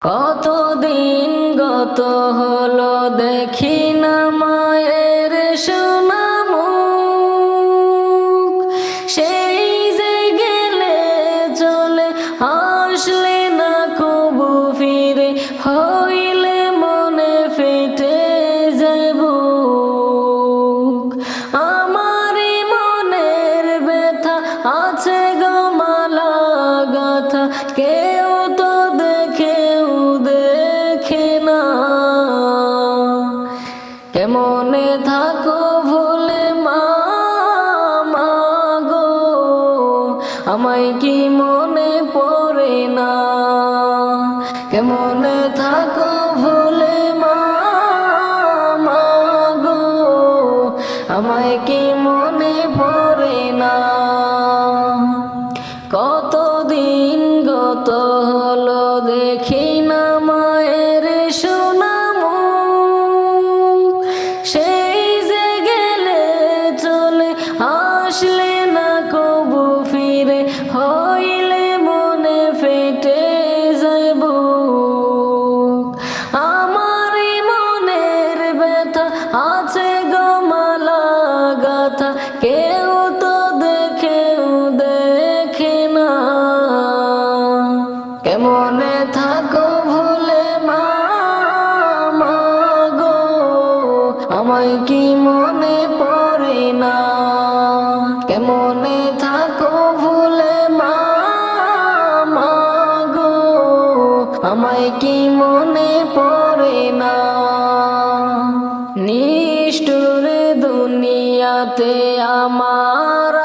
কতদিন গত হলো দেখি না মায়ের সোনা মুখ, সেই যে গেলে চলে আসলে না কবু ফিরে, হইলে মনে ফেটে যায় বুক। আমারই মনের ব্যথা আছে গো মালা গাথা, কেউ তো দেখেও দেখে না। কেমনে থাকো ভুলে মা, মা গো, আমায় কি মনে পড়ে না? কেমনে থাকো ভুলে মা, মা গো, আমায় কি মনে পড়ে না? কতদিন গত হলো দেখি না মায়ের সোনা মুখ, সেই যে গেলে চলে আসলে না কবু ফিরে, হইলে মনে ফেটে যায় বুক। আমারই মনের ব্যথা আছে গো মালা গাথা, কেউ তো দেখেও দেখে না। কেমনে থাকো ভুলে মা, মা গো, আমায় কি মনে পড়ে না? কেমনে থাকো ভুলে মা, মা গো, আমায় কি মনে পড়ে না? নিষ্ঠুর দুনিয়াতে আমার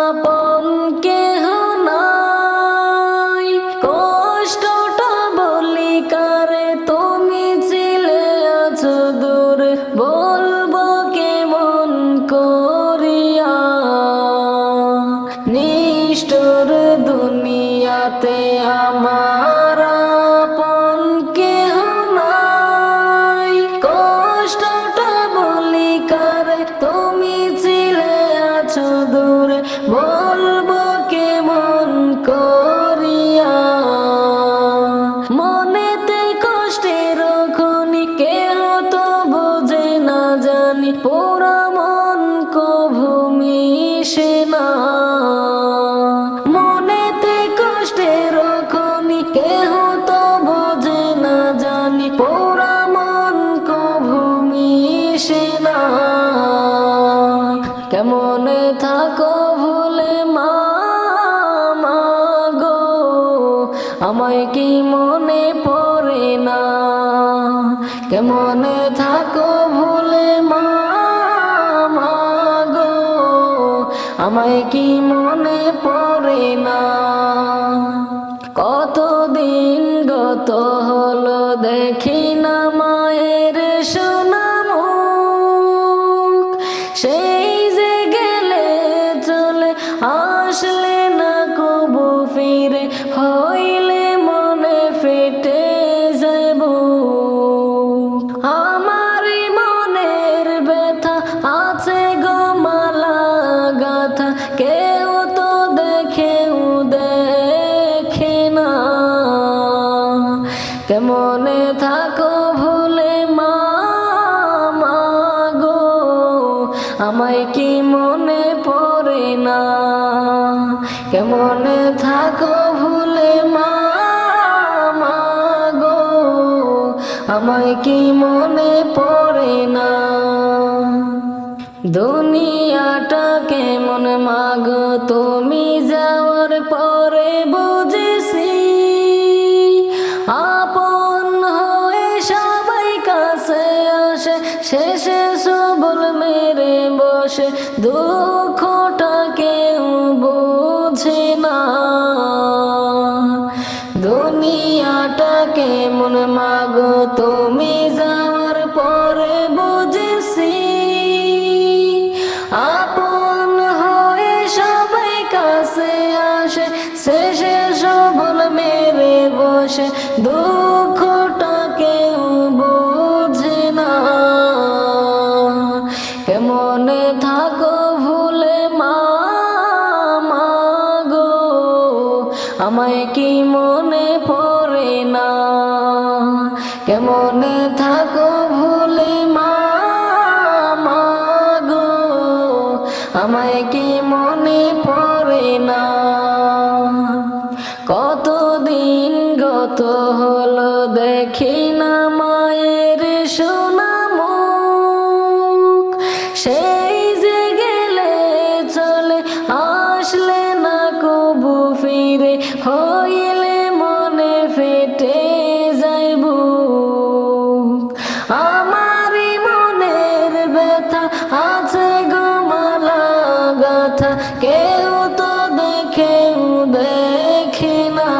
আপন কেহ নাই, কষ্টটা বলি কারে, তুমি ছিলে আছো দূরে, বলবো কেমন করিয়া? নিষ্ঠুর দুনিয়াতে আমার আপন কেহ নাই, কষ্টটা বলি কারে, তুমি ছিলে আছো দূরে, বলবো কেমন করিয়া? মনেতে কষ্টের খনি কেহ তো বোঝে না জানি, পোড়া মন কভু মিশে না। মনেতে কষ্টের খনি কেহ তো বোঝে না জানি, পোড়া মন কভু মিশে না। কেমনে থাকো ভুলে মা, মা গো, আমায় কি মনে পড়ে না? কেমনে থাকো ভুলে মা, মা গো, আমায় কি মনে পড়ে না? কতদিন গত হলো দেখি না মায়ের সোনা মুখ, সেই যে গেলে চলে আসলে না কবু ফিরে, হইলে মনে ফেটে যায় বুক। আমারই মনের ব্যথা আছে গো মালা গাথা, কেউ তো দেখেও দেখে না। কেমনে থাকো ভুলে মা, মা গো, আমায় কি মনে পড়ে না? কেমনে থাকো ভুলে মা, মা গো, আমায় কি মনে পড়ে না? দুনিয়াটা কেমন মাগো তুমি যাওয়ার পরে বুঝেছি, আপন হয়ে সবাই কাছে আসে, শেষে সবল মেরে বসে, দুঃখটা কেউ বোঝে না। দুনিয়াটা কেমন মাগো তুমি যাওয়ার পরে বুঝেছি, আপন হয়ে সবাই কাছে আসে, শেষে সবল মেরে বসে, দুঃখটা কেউ বোঝে না। কেমনে থাকো ভুলে মা, মা গো, আমায় কি মনে পড়ে না? কেমনে থাকো ভুলে মা গো, আমায় কি মনে পড়ে না? কতদিন গত হলো দেখি না মায়ের সোনা মুখ, সেই যে গেলে চলে আসলে না কবু ফিরে, হইলে মনে ফেটে যাইব। আমারই মনের ব্যথা আছে গো মালা গাথা, কেউ তো দেখেও দেখে না।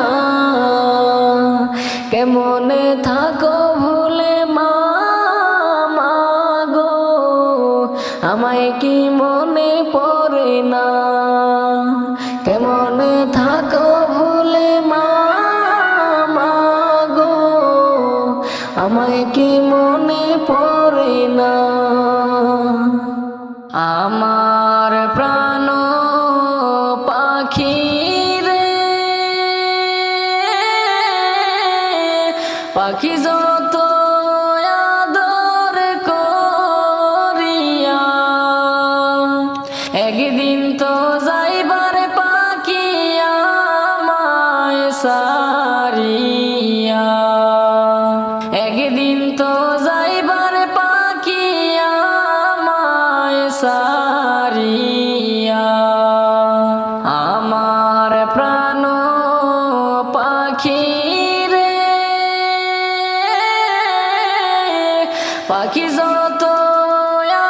কেমনে থাকো ভুলে মা গো, আমায় কি মনে পড়ে না? কেমনে থাকো ভুলে মা গো, আমায় কি মনে পড়ে না? আমার প্রাণ পাখি রে, পাখি যত আদর করিয়া, একদিন তো যাইবার পাখি আমায় সারিয়া, একদিন তো যাইবার পাখি আমায় সারিয়া। আমার প্রাণ পাখি রে, পাখি যত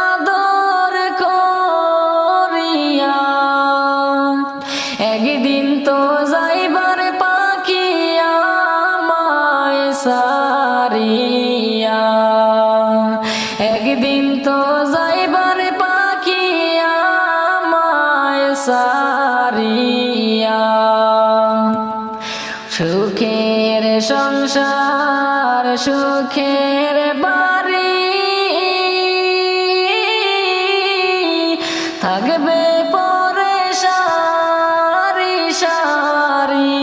আদর করিয়া, একদিন তো যাইবার পাখি আমায় সারিয়া, একদিন তো যাইবার পাখি আমায় সারিয়া। সুখের সংসার সুখের বাড়ি থাকবে পরে সারি সারি,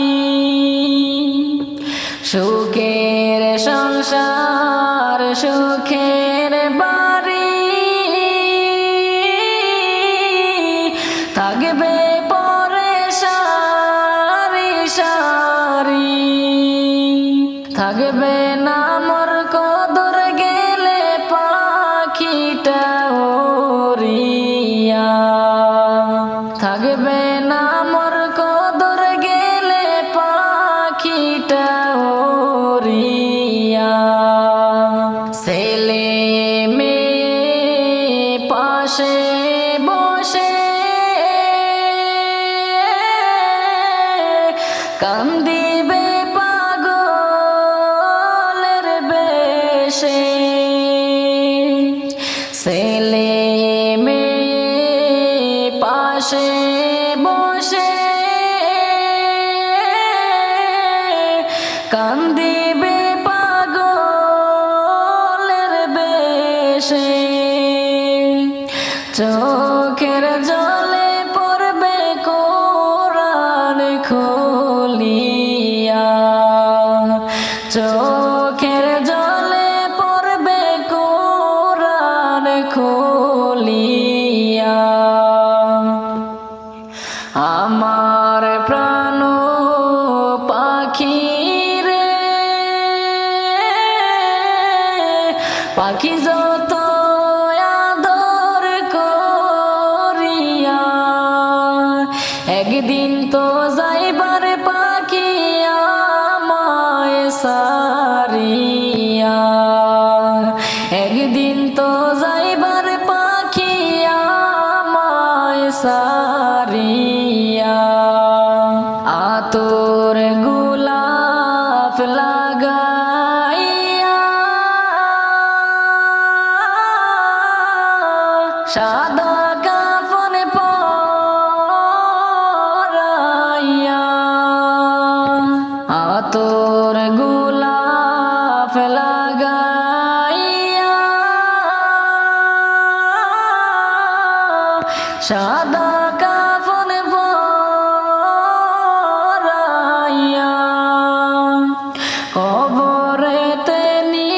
সুখের সংসার সুখের বাড়ি থাকবে পরে সারি সারি, থাকবে না মোর কদর গেলে পাখিটা উড়িয়া, থাকবে না মোর কদর গেলে পাখিটা উড়িয়া। ছেলে মেয়ে পাশে বসে কান্দিবে পাগলের বেশে, ছেলে মেয়ে পাশে বসে কান্দিবে পাগলের বেশে, চোখের জলে পড়বে কোরআন খুলিয়া, চোখের জলে পড়বে কোরআন খুলিয়া। আমার প্রাণ পাখি রে, পাখি যত আদর করিয়া, একদিন তো যাইবার পাখি আমায় সারিয়া, একদিন তো যাইবার পাখি আমায় সারিয়া। আতর গোলাপ লাগাইয়া, সাদা কাফন পরাইয়া, আতর গোলাপ লাগাইয়া, সাদা কাফন পরাইয়া, কবরেতে নিয়ে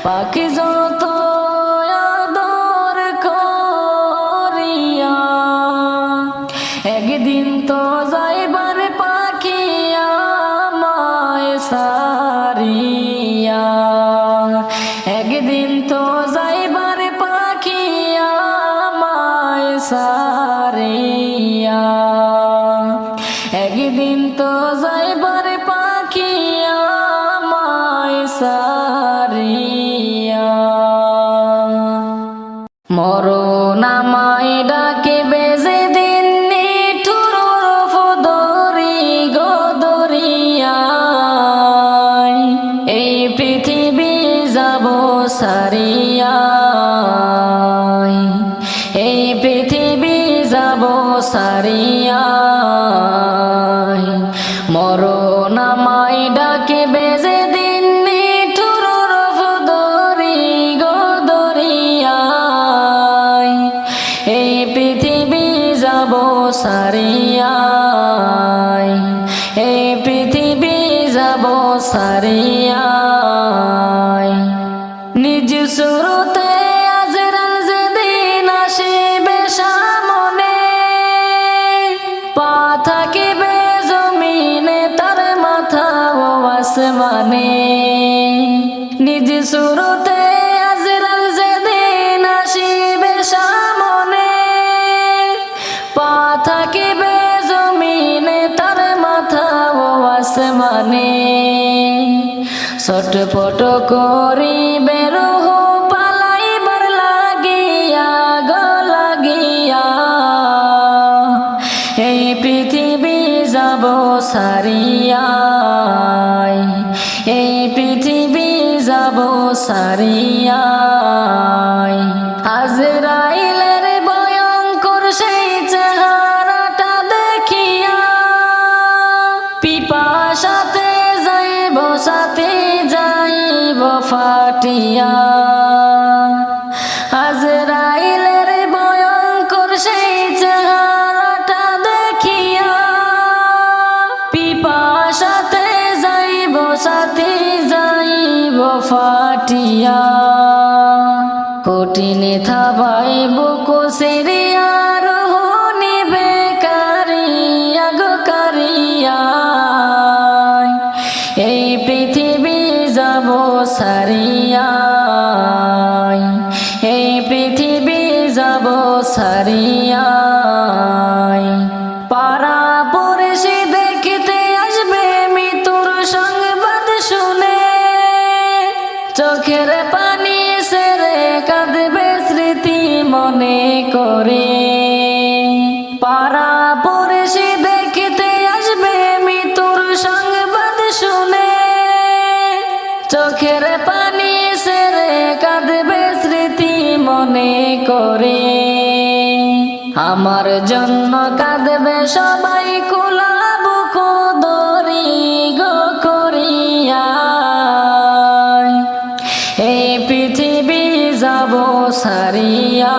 পাখি যত আদর করিয়া একদিন তো যাইবার পাখি আমায় সারিয়া একদিন তো যাইবার পাখি আমায় সারিয়া একদিন তো যাইবার পাখি আমায় সারিয়া মরণ আমায় ডাকে বেজে দিন নিঠুর ফদরি গদরিয়ায় এই পৃথিবী যাব সারিয়া এই পৃথিবী যাব সারিয়া মরণ আমায় ডাকে বেজে দিন নিঠুর ফদরি গদরিয়ায় এই পৃথিবী যাব সারিয়া এই পৃথিবী যাব সারিয়া নিজ সুরতে আজরাল যেদিন আসিবে সামনে পা থাকিবে জমিনে তার মাথা ও আসমানে নিজ সুরতে আজরাল যেদিন আসিবে সামনে পা থাকিবে জমিনে তার মাথা ও আসমানে ছটপট করিবে রূহ পালাইবার লাগিয়া গো লাগিয়া এই পৃথিবী যাব সারিয়া এই পৃথিবী যাব সারিয়া আজরাইলের ভয়ঙ্কর সেই চেহারাটা দেখিয়া পিপাসাতে যাইব সাথে যাইব ফাটিয়া আজরাইলের ভয়ঙ্কর সেই চেহারাটা দেখিয়া পিপাসাতে যাইব সাথে যাইব ফাটিয়া কঠিনে থাবাইব কোসেরিয়ার নিবে কারিয়া গো কারিয়া এই পৃথিবী যাব সারিয়া এই পৃথিবী যাব সারিয়া পাড়া পড়শি দেখতে আসবে মৃত্যুর সংবাদ শুনে চোখের পানি সেরে কাঁদবে স্মৃতি মনে করে পাড়া পড়শি দেখতে আসবে মৃত্যুর সংবাদ শুনে চোখের পানি সেরে কাঁদবে স্মৃতি মনে করে আমার জন্য কাঁদবে সবাই কুলাবো কদরি গো করিয়া এই পৃথিবী যাব সারিয়া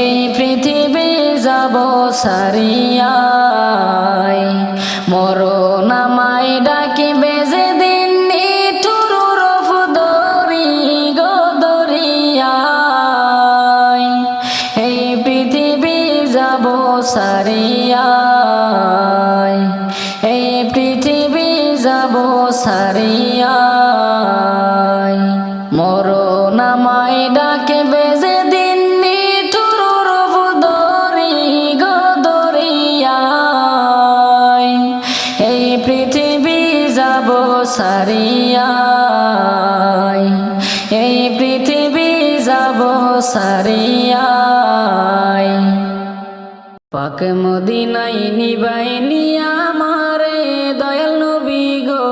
এই পৃথিবী যাব সারিয়া মরণ আমায় ডাকি বেজে দিন নিঠুর ফদরি গদরিয়ায় এই পৃথিবী যাব সারিয়া এই পৃথিবী যাব সারিয়া মরণ আমায় ডাকে বেজে দিন নিঠুর ফদরি গদরিয়ায় এই পৃথিবী যাব সারিয়া এই পৃথিবী যাব সারিয়া পাক মদিনায় নিবাই নিয়া আমারে দয়াল নবী গো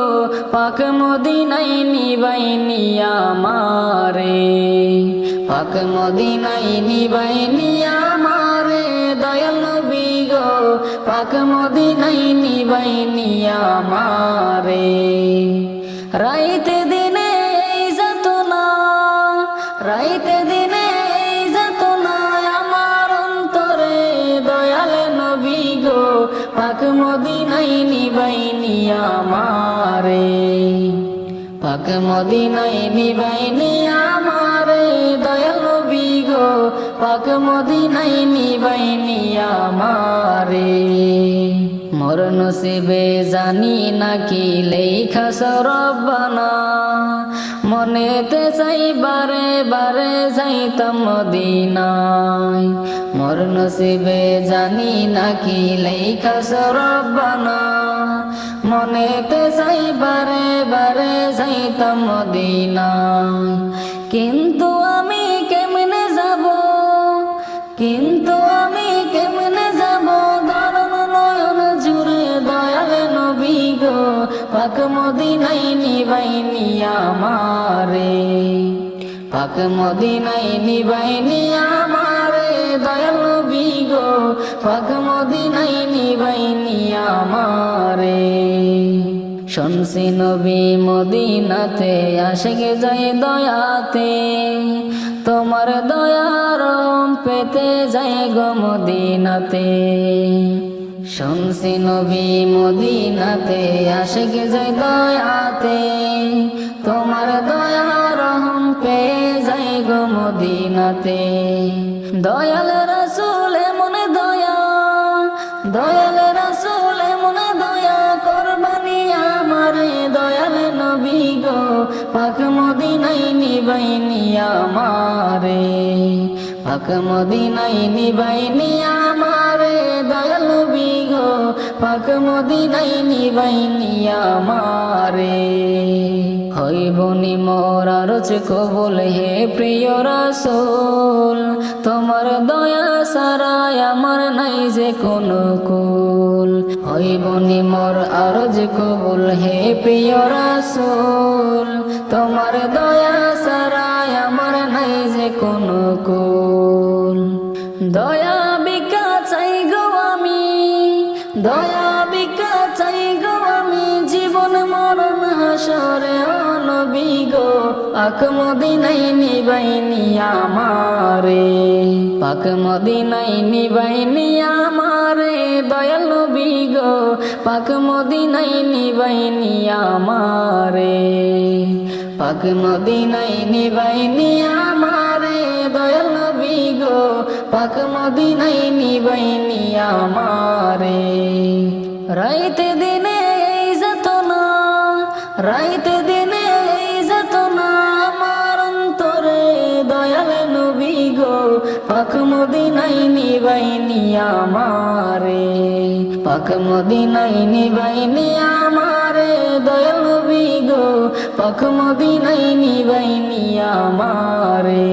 পাক মদিনায় নিবাই নিয়া আমারে পাক মদিনায় নিবাই নিয়া আমারে দয়াল নবী গো পাক মদিনায় নিবাই নিয়া আমারে রাইতে দিনে যাতনা রাইতে দিনে যাতনা আমার অন্তরে দয়াল নবী গো পাক মদিনায় নিবাই নিয়া আমারে পাক মদিনায় নিবাইনি আমারে দয়াল নবী গো, পাক মদিনায় নিবাইনি আমারে। মোর নসিবে জানি নাকি লেখাস রব্বানা, মনেতে চাই বারে বারে যাইতাম মদিনায়। মোর নসিবে জানি নাকি লেখাস রব্বানা, মনেতে চাই বারে বারে যাইতাম মদিনায়। কিন্তু আমি কেমনে যাব, কিন্তু আমি কেমনে যাব, ধরম নয়ন জুড়ে দয়াল নবী গো, পাক মদিনায় নিবাইনি আমারে। পাক মদিনায় নিবাইনি আমারে দয়াল নবী গো, পাক মদিনায় নিবাইনি আমারে। শুনছি নবী মদিনাতে আশিক যায় দয়াতে, তোমার দয়ার পেতে যায় গো মদিনাতে। শুনছি নবী মদিনাতে আশিক যায় দয়াতে, তোমার দয়ার পেয়ে যায় গো মদিনাতে। দয়াল রাসূল মনে দয়া, দয়াল রাসূল মনে দয়া করবানি আমারে দয়াল নবী গো, পাক মদিনায় নিবাইনি আমারে। পাক মদিনায় নিবাইনি আমারে দয়াল নবী গো, পাক মদিনায় নিবাইনি আমারে। হইবনি মোর আরজ কবুল হে প্রিয় রাসূল, তোমার দয়া সারায় আমার নাই যে কোনো কুল। হইবনি মোর আরজ কবুল হে প্রিয় রাসূল, তোমার দয়া সারায় আমার নাই যে কোনো কুল। দয়া বিকা চাই গো আমি, দয়া বিকা চাই গো আমি, জীবন মরণ হাসরে ও নবী গো, পাক মদিনায় নিবাইনি আমারে। পাক মদিনায় নিবাইনি আমারে দয়াল নবী গো, পাক মদিনায় নিবাইনি আমারে। পাক মদিনায় নিবাইনি আমারে দয়াল নবী গো, পাক মদিনায় নিবাইনি আমারে। রাইতে দিনে এই যাতনা, রাইতে দিনে এই যাতনা আমার অন্তরে দয়াল নবী গো, পাক মদিনায় নিবাইনি আমারে। পাক মদিনায় নিবাইনি আমারে দয়াল নবী গো, পাক মদিনায় নিবাইনি আমারে।